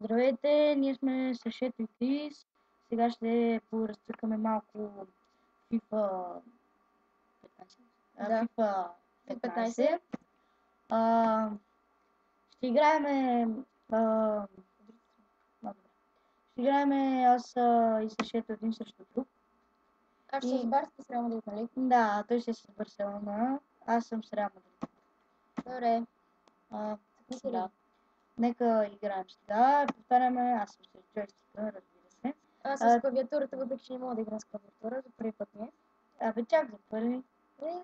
Здравейте, ние сме с Шето и Крис. Сега ще поразцъкаме малко FIFA 15. Да. FIFA 15. 15. Ще играеме... Ще играеме аз и с Шето един срещу друг. Аз ще с Барса с Реал Мадрид, нали? Да, той ще е с Барселона. Аз съм с Реал Мадрид. Добре. Да. Нека играем сега. Повтаряме, аз съм с джойстика, разбира се. Аз с клавиатурата, въпреки че не мога да играм с клавиатура, за първи път ми е. Абе, чак за първи.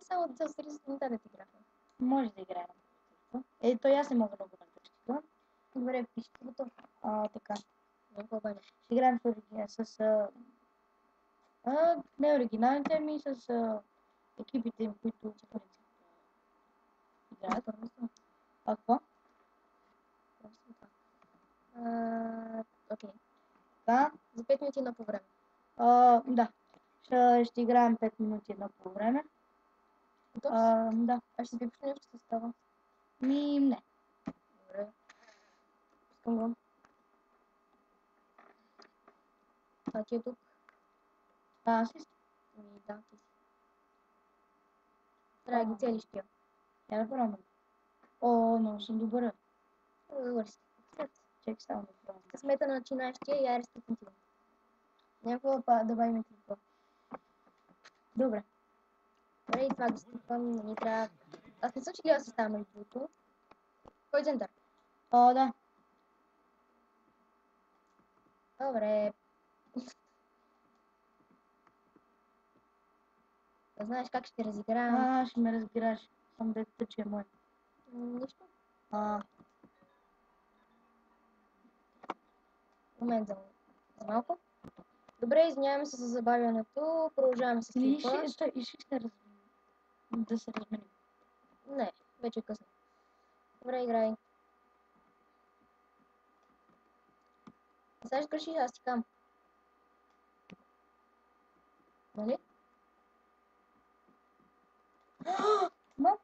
Само за 30 минута да ти играхме. Може да играем. Той аз не мога много на джойстика. Добре, пишете готов. Така. Ще Ще играем с не оригиналните ми, с екипите им, които в принцип играят. Какво? Окей. Да. За 5 минути едно по време. Да. Ще играем 5 минути едно по време. Готов? Да. Аз ще ви нещо, ще става. Не. Добре. Пускам го. Ти е тук. Аз ли? Да, ти си. Трябва да ги целиш тя. Я да пробвам. Много съм добър. Добре си. Чек само да пробвам. Късмета на начинаещия и арестът на тива. Някакво да бавим клипа. Добре. Добре, и това го стъпвам, не трябва... Аз не съм че гледал състава между другото. Кой център? Да. Добре. Да знаеш как ще разигравам. Ще ме разбираш. Съм детето, че е мой. Нищо. Момент за малко. Добре, извиняваме се за забавянето. Продължаваме с клипа. Да се разменим. Не, вече е късно. Добре, играй. Сега ще грешиш, аз ти кам. Нали?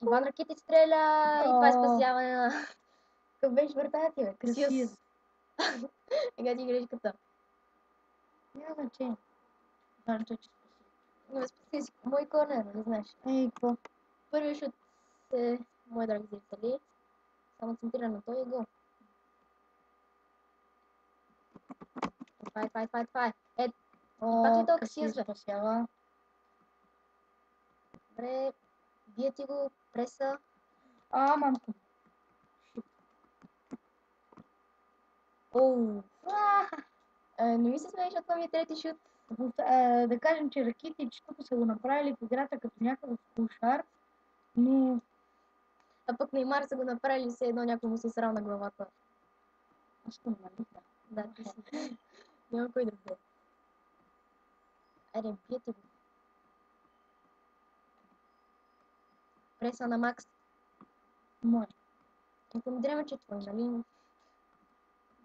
Иван Ракитич стреля и това е спасяване на... Какъв беше вратаря ти, бе? Касиас. Сега ти грешката. Няма значение. Важното, че спаси. Не спаси си. Мой корнер, нали знаеш? Какво? Първият шут е, мои драги зрители. Само центрира на той и гол. Това е. Пак ли толкова Касиас, бе? Спасява. Добре, бие ти го, преса. Мамко. Не ми се смееш, това ми е трети шут. Да кажем, че Ракитич тук са го направили в играта като някакъв кошар, но... А пък Неймар са го направили все едно някой му се срал на главата. Аз съм, нали? Да, ти си. Няма кой друг да е. Айде, бие ти го. Преса на Макс. Може. Ако ми дрема, че е твой, нали?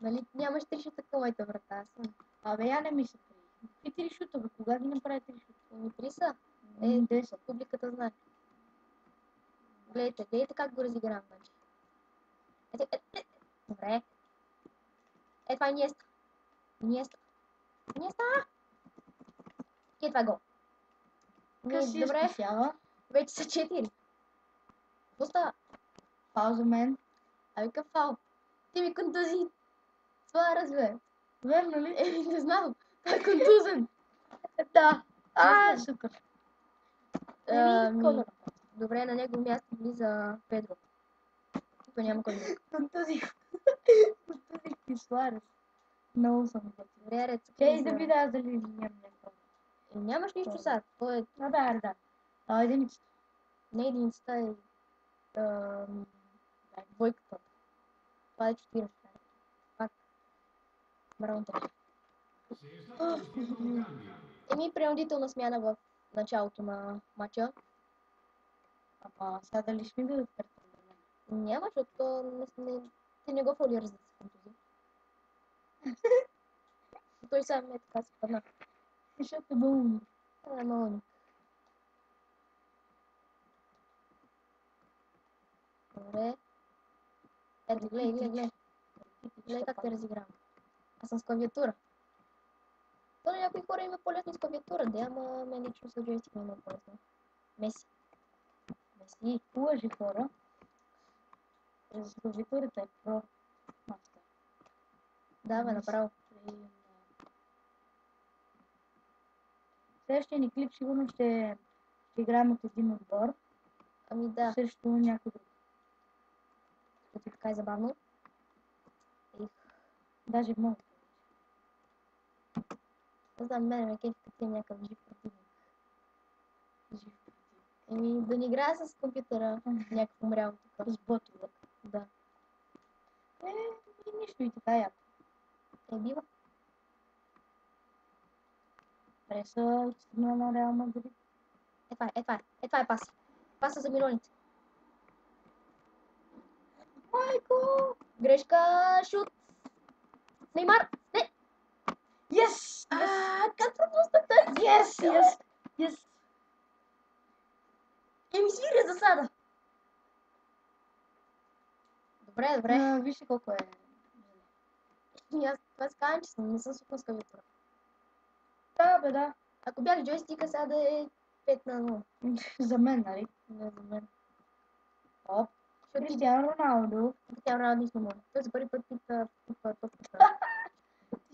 Нали нямаш 3 шута към моята врата? Абе, я не ми се при. Какви 3 шута, бе? Кога ги направи 3 шута? 3 са. 10. Публиката знае. Гледайте как го разигравам, значи. Добре. Това е Ниеста. Ниеста! Това е гол. Добре. Вече са 4. Какво става? Фал за мен. Какъв фал? Ти ми контузи. Това разбе. Верно ли? Не знам. Той е контузен. Да. Супер. Добре, на него място влиза Педро. Той няма кой друг. Контузих ти Суарес. Много съм готов. Добре, ред. Чей да видя аз дали нямам някакво. Нямаш нищо сега. То е... Да. Единицата. Не единицата е... Двойката. Това е 4. Пак. Браво, така. Принудителна смяна в началото на матча. Сега дали ще ми дадат карта? Няма, защото ти не го фолираш за да се контузи. Той сам е така се падна. Защото е малумник. Малумник. Добре. Ето, гледай. Гледай как те разигравам. Аз съм с клавиатура. То на някои хора има по-лесно с клавиатура, да, ама мен лично с джойстик ми е много по-лесно. Меси. Меси. Лъжи хора. С клавиатурата е про. Мастер. Да, бе, направо. Следващия ни клип сигурно ще играем от един отбор. Ами да, Срещу някой друг. като така е забавно. Даже много. Не знам, мен ме кефи като имам някакъв жив противник. Жив. Еми, да не играя с компютъра, някакъв умрял тук. С ботове. Да. И нищо и така яко. Бива. Преса отстъпна на Реал Мадрид. Това е пас. Паса за милионите. Майко! Грешка, шут. Неймар, не! Yes! Как пропуснах тази? Yes! Ми свири засада. Добре. Вижте колко е. И аз това си казвам, че не съм свикнал с клавиатура. Да, бе, да. Ако бях джойстика, сега да е 5 на 0. За мен, нали? Не, за мен. Оп. Защото ти Кристиано Роналдо. Кристиано Роналдо не може. Той за първи път пита топката.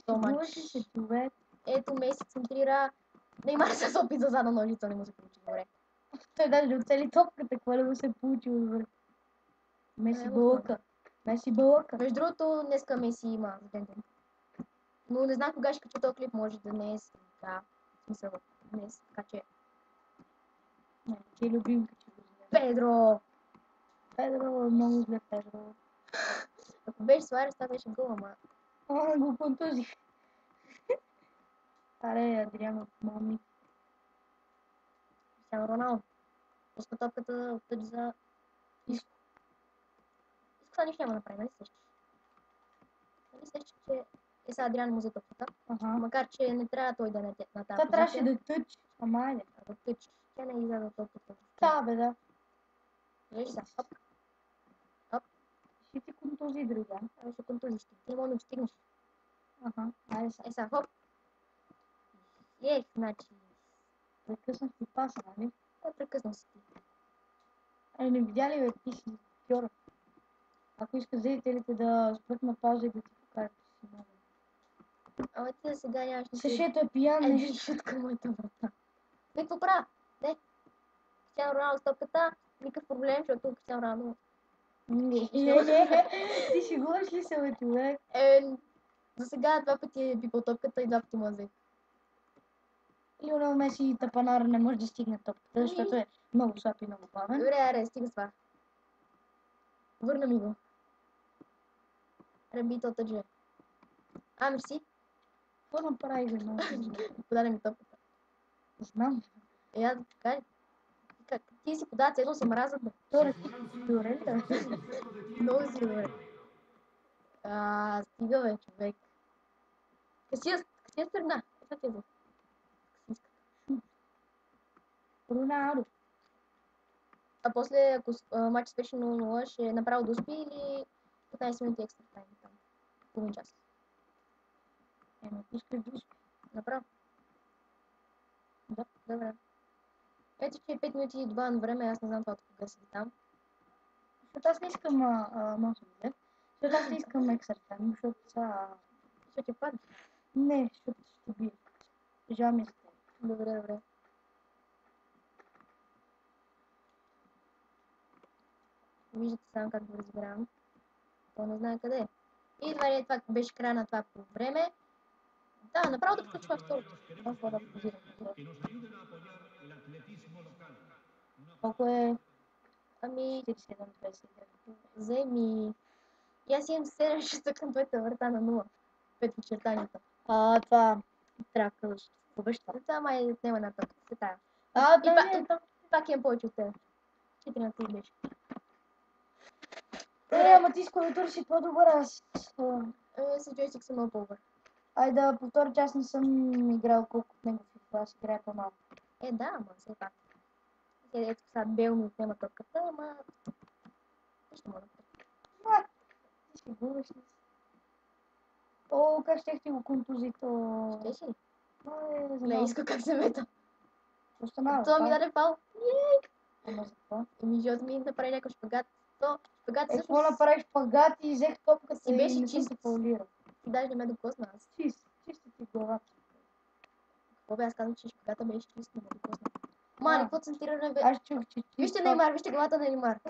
Шегуваш ли се, човек? Ето Меси центрира. Неймар с опит за задна ножица не му се получи добре. Той даже оцели топката, какво ли му се получи добре. Меси бълъка. Меси бълъка. Между другото, днеска Меси има за ден. Но не знам кога ще кача този клип, може да не е сега. В смисъл, днес, така че... Не, ти е любимка, че го знае. Педро! Педро, много зле Педро. Ако беше Суарес, това беше гол, ама... Го контузих. Аре, Адриано, мами. Кристиано Роналдо. Пуска топката от тъч за... Иско. Това нищо няма да направи, нали сещаш? Нали сещаш, че е сега Адриан му за топката. Макар, че не трябва той да е на тази позиция. Та трябваше да тъч. Ама айде. Да тъч. Тя не изяда топката. Да, бе, да. Виж сега. Ще ти контузи, друга. Ще контузиш ти. Ти не мога да стигнеш. Айде сега. Сега, хоп. Значи. Прекъснах ти паса, нали? Прекъснах си ти. Не видя ли, бе, ти си актьор. Ако искат зрителите да спрат на пауза и да ти покажат, че си много. Ама ти за сега нямаш нищо. Сашето е пиян, Един шут към моята врата. Какво правя? Не. Кристиано Роналдо с топката. Никакъв проблем, защото Кристиано Роналдо... Не. Ти шегуваш ли се, бе, човек? За сега 2 пъти е пипал топката и 2 пъти му е взет. Лионел Меси и Тапанар не може да стигне топката, защото е много слаб и много бавен. Добре, аре, стига с това. Върна ми го. Ребито тъджа. Мерси. Какво направи за много? Подаде ми топката. Знам. Аз така. Ти си подава цено се мразят, бе. Добре, добре. Много си добре. Стига, бе, човек. Касия страна. Това ти е за. Роналдо. А после, ако матч свърши 0-0, ще направо да успи или 15 минути екстра тайм там. Половин час. Искаш да успи. Направо. Да, добре. Ето, че 5 минути добавено време, аз не знам това кога си там. Защото аз не искам защото аз не искам екстра тайм, защото са... Ще ти падне. Не, защото ще бие. Жал ми се. Добре. Виждате само как го разбирам. То не знае къде е. И това беше края на това по време. Да, направо да включва второто. Това да позирам. Колко е? 47-29. Вземи. И аз имам 7 шута към твоята врата на 0. 5 в очертанията. Това трябва да кажеш. Обеща. Това май отнема на път. И пак имам повече от теб. 4 на 3 беше. Ама ти с клавиатура си по-добър, аз... С джойстик съм много по-добър. Айде да повторя, че аз не съм играл колко от него в FIFA, аз играя по-малко. Да, ама все пак. Ето сега Бел ми отнема топката, ама... Нищо мога да кажа. Ти ще губиш ли? О, как ще ти го контузит? Ще си ли? За Не, иска как се мета. Останава. Това ми даде фал. Ама за какво? Защото ми направи някакъв шпагат. То шпагат Какво всъщност направиш шпагат и взех топката си и беше не съм чист. те фаулирал. Ти даже не ме докосна аз. Чисти ти главата. Какво бе, аз казвам, че шпагата беше чист, не ме докосна. Мали, какво центриране бе? Аз чух, че Вижте Неймар, вижте главата на Неймар.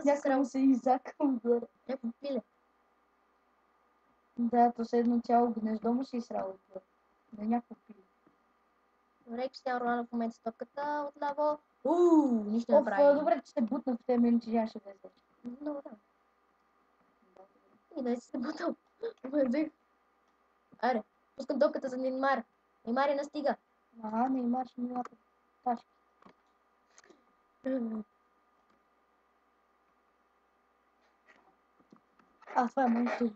Някой му се изака отгоре. Някой пиле. Да, то се едно цяло гнездо му се изсрало отгоре. На някой пили. Добре, Кристиано Роналдо в момента с топката отляво. Нищо не Оф, прави. добре, че се бутна в тези минути, нямаше да излезе. Много да. И да си се бутал. Мазих. Аре, пускам топката за Неймар. Неймар не стига. Ага, Неймар ще мина по ташки. Това е моето.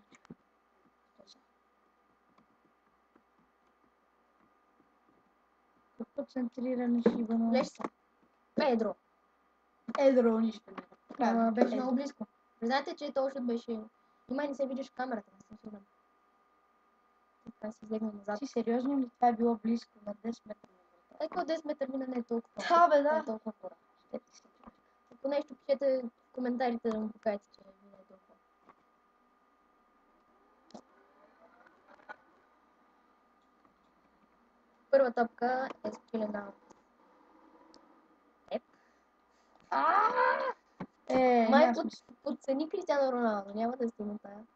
Какво центриране шибано? Леш се. Педро. Едро нищо не. Беше много близко. Знаете, че точно беше... Нима не се виждаш в камерата, не съм сигурен. Това си излегна назад. Ти сериозно ли? Това е било близко на 10 метра? Еко 10 метра мина не е толкова. Да, бе, Не да. е толкова хора. Ако нещо пишете в коментарите да му покажете, че не е толкова. Първа топка е спилена от Еп. Май подцени Кристиано Роналдо, няма да стигна тая.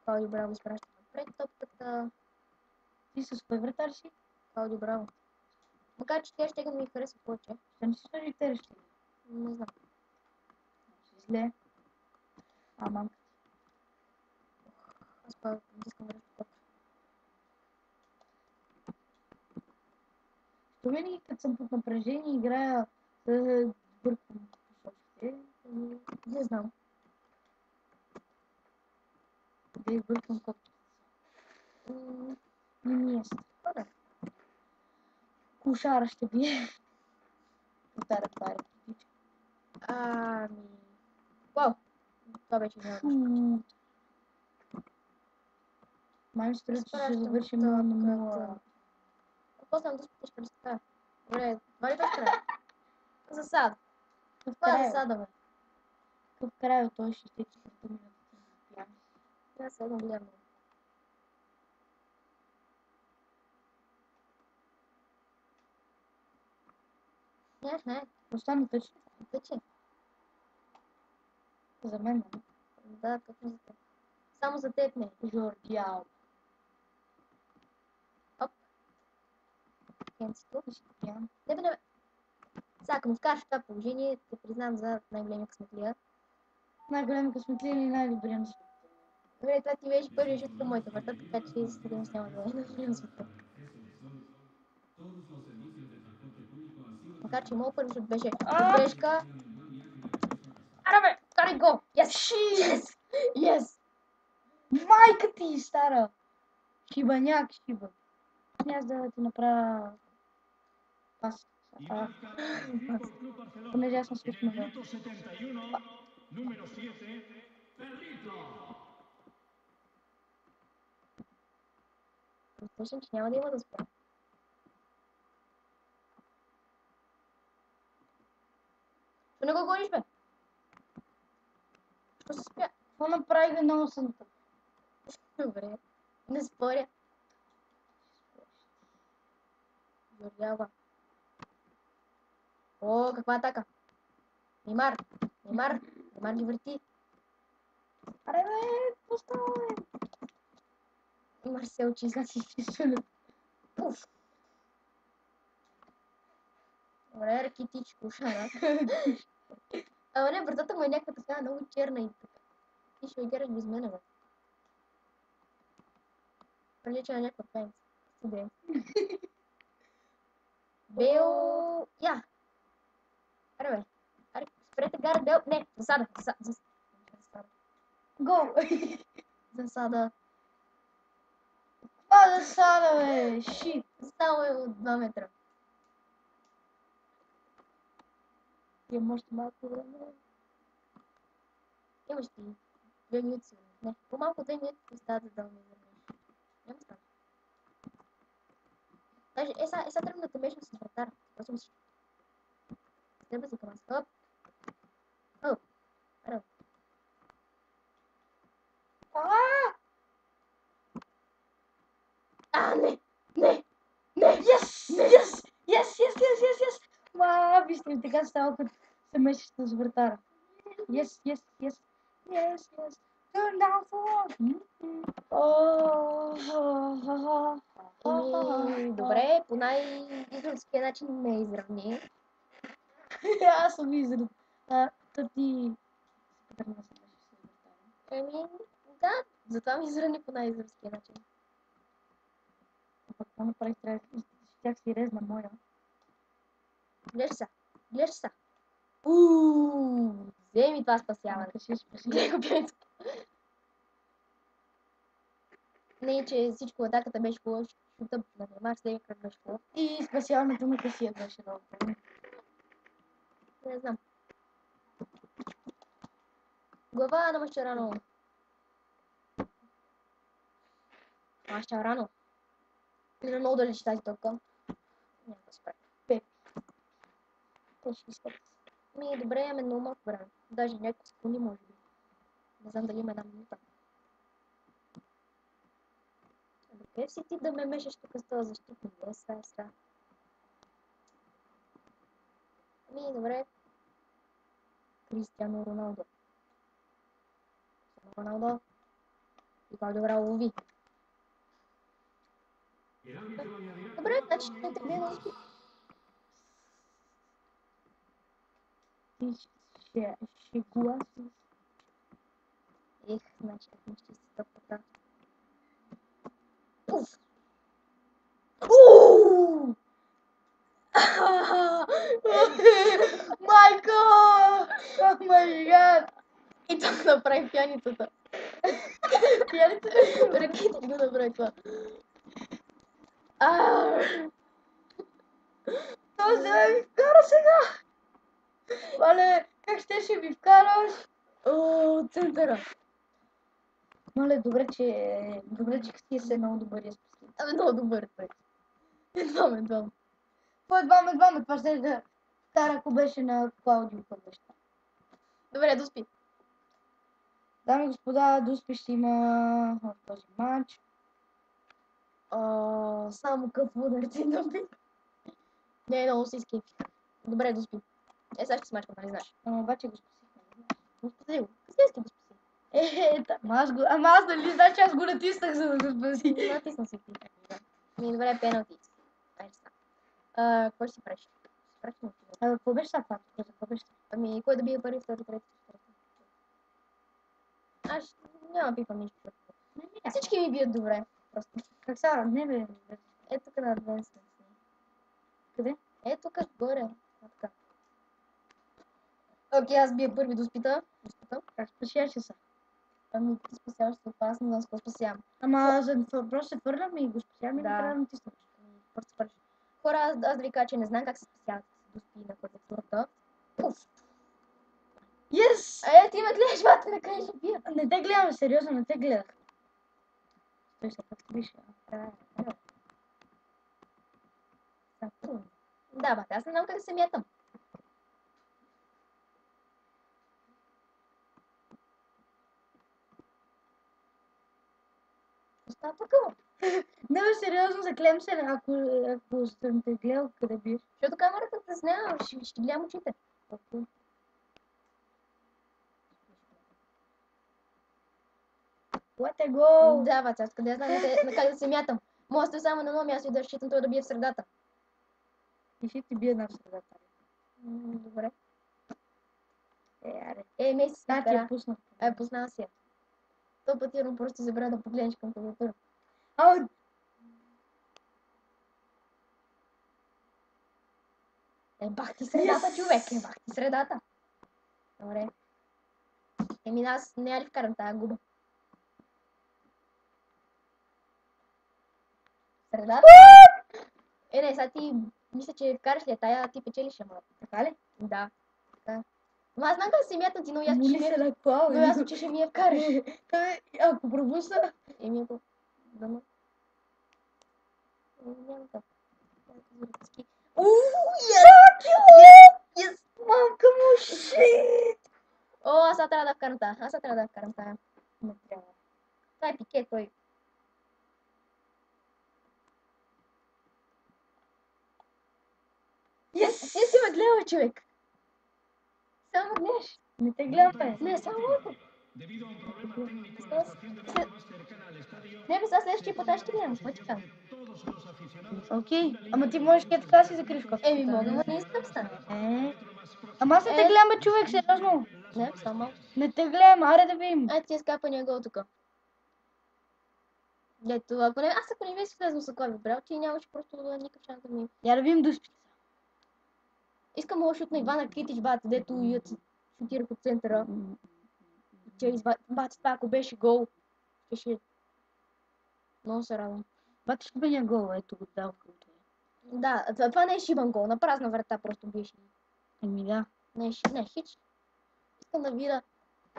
Клаудио Браво изпраща напред топката. Ти с кой вратар си? Клаудио Браво. Макар че тя ще да ми хареса повече. Ще не си сложи терещи? Не знам. Зле. Мамка. Аз па искам връща топка. То винаги като съм под напрежение играя да бъркам посочите. Не знам. Да избъркам копчета. Не ми е Добре. Кошара ще бие. Потара пари. Вау! Това беше няма. Май ми струва, че ще завършим 0 на 0. Какво знам да спиташ през така? Добре, това ли беше край? Засада. Това е засада, бе. В края той ще стече 4 минути. Трябва да се едно гледам. Не. Остана точно. Тъче. За мен, не? Да, какво за теб? Само за теб не. Жорди Алба. Оп. Кенцето. Не бе. Сега, ако ме вкараш в това положение, те признавам за най-големия късметлия. Най-големия късметлия или най-добрия на света? Добре, това ти беше първият шут към моята врата, така че сигурно няма да е най-добрия на света. Макар че моят първи шут беше грешка. Ара бе, карай го! Yes! Майка ти, стара! Шибаняк, шиба. Аз да ти направя пас. Понеже аз съм свикнал. Слушам, че няма да има да спра. Що не го гониш, бе? Що се спря? Какво направи на 8-та? Добре, не споря. Жорлява. О, каква атака? Неймар ги върти. Аре бе, поставай! Неймар се учи. Уф. Добре, Ракитич, Кошара. Ама не, вратата му е някаква така много черна и така. Ти ще играш без мене, бе. Прилича на някаква пенс. Студент. Бел... Я! Аре бе. Аре, спрете гара Бел... Не, засада. Гол! Засада. Това засада, бе! Шит! Само е от 2 метра. Имам още малко време. Имаш ти 2 минути сигурно. Не, по-малко 2 минути ти става да ми изравниш. Няма стане. Даже, сега тръгна да те мешам с вратара. Просто мислиш. Трябва си към аз. Оп. Оп. Оп. Не! Не! Не! Yes! Ма, вижте, така става, като се мешиш с вратара. Yes. Turn down for Добре, по най-израелския начин ме изравни. Аз съм изред. То ти се тръгна да се мешиш с вратара. Да, затова ми изравни по най-израелския начин. Пък какво направих? Щях си резна моя. Гледаш са. Вземи това спасяване. Гледай го пенско. Не, че всичко атаката беше хубава, шута на Неймар, след как беше хубав. И спасяването на Касия беше много хубаво. Не знам. Глава на Мащарано. Мащарано. Не мога да лечи тази топка. Няма да спре. Пепи. Те ще искат. Добре, имаме много малко време. Даже няколко секунди може би. Не знам дали има една минута. Къде си ти да ме мешаш тук с този защитник? Сега. Добре. Кристиано Роналдо. И как добре лови. Добре, значи не те гледа успи. Ти ще гласи. Значи как ми ще си топката. Пуф! Майко! О май гад! И това направи пияницата. Пияницата? Ракети го направи това. Този да ми вкара сега! Мале, как ще ми вкараш? Центъра. Мале, добре, че ти си много добър я спаси. Много добър той. Едвам. Едвам, това ще да вкара, ако беше на Клаудио Пътваща. Добре, доспи. Дами и господа, Дуспи ще има в този матч. Само къв удар ти наби. Не, много си изкипи. Добре, доспи. Сега ще смачкам, нали знаеш? Обаче го спасихме. Го спаси го. Късиески го спаси. Ама аз дали знаеш, че аз го натиснах, за да го спаси. Натисна си ти. Добре, пеналти. Айде сега. Какво ще си правиш? Какво беше сега това? Кой да бие първи, втори, трети, четвърти? Аз няма пипам нищо. Всички ми бият добре. Просто. Как сега? Не бе. Ето тук на адвенс. Къде? Ето тук горе. Така. Окей, аз бия първи доспита. Как спасяваш се? Ти спасяваш се опасно, аз не знам с какво спасявам. Ама просто се твърляме и го спасяваме и не трябва да натиснем. Просто се твърляш. Хора, аз да ви кажа, че не знам как се спасяват доспи на клавиатурата. Пуф! Yes! Ти ме гледаш, бате, на къде ще бия? Не те гледам, сериозно, не те гледах. Той се пък виж. Да, бате, аз не знам как да се мятам. Остава тук. Не бе, сериозно, заклем се, ако съм те гледал, къде биеш. Защото камерата те снява, ще гледам очите. Let it go! Да, бате, аз къде знам на как да се мятам. Може да само на едно място и да считам това да бие в средата. И ще ти бие на средата. Добре. Аре. Меси си ти я пуснах. Пуснала си я. То пъти просто забравя да погледнеш към клавиатура. Бах ти средата, човек! Бах ти средата! Добре. Аз не я ли вкарам тая губа? Средата? Не, сега ти мисля, че вкараш ли тая, ти печелиш, ама. Така ли? Да. Да. Но аз знам как се мятат и много ясно, Моли че се ми е... на това, Но ясно, че ще ми я вкараш. Ако пропусна... Еми, ако... Дано. Няма как. Yes! Мамка му, шит! О, аз сега трябва да вкарам тая. Аз сега трябва да вкарам тая. Не трябва. Това е Пике, той. Yes! Ти си ме гледал, човек. Само ме гледаш. Не те гледам, бе. Не, само малко. Не, бе, сега следващия път аз ще гледам. Какво ти казвам? Окей, ама ти можеш ке така си закриш котката. Еми, мога, но не искам стане. Ама аз не те гледам, бе, човек, сериозно. Не, само малко. Не те гледам, аре да видим. Ай, ти скапа него тук. Ето, ако не беше влезно с клави брал, ти нямаше просто никакъв шанс да ми... Я да видим до спица. Искам да шут на Ивана Критич, бат, дето шутира по центъра. Че бат, това ако беше гол, ще... Много се радвам. Бат, ще бъде гол, ето го дал. Да, това не е шибан гол, на празна врата просто беше. Еми да. Не, хич. Искам да видя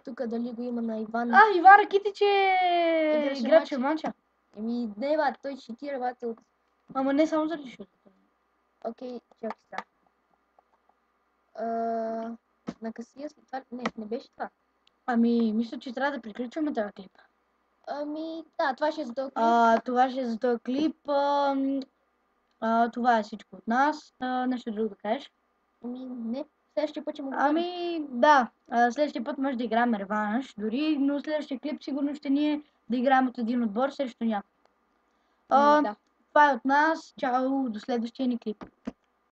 тук дали го има на Иван. Иван Ракитич е играч в манча. Еми, не, бат, той шутира, бат, от... Ама не само заради шута. Окей, чакай сега. На Касия след това... Не беше това. Ами, мисля, че трябва да приключваме този клип. Ами, да, това ще е за този клип. Това ще е за този клип. Това е всичко от нас. Нещо друго да кажеш? Ами, не. Следващия път ще му Ами, да. Следващия път може да играем реванш, дори, но следващия клип сигурно ще ни е да играем от един отбор срещу някой. Да. Това е от нас. Чао, до следващия ни клип.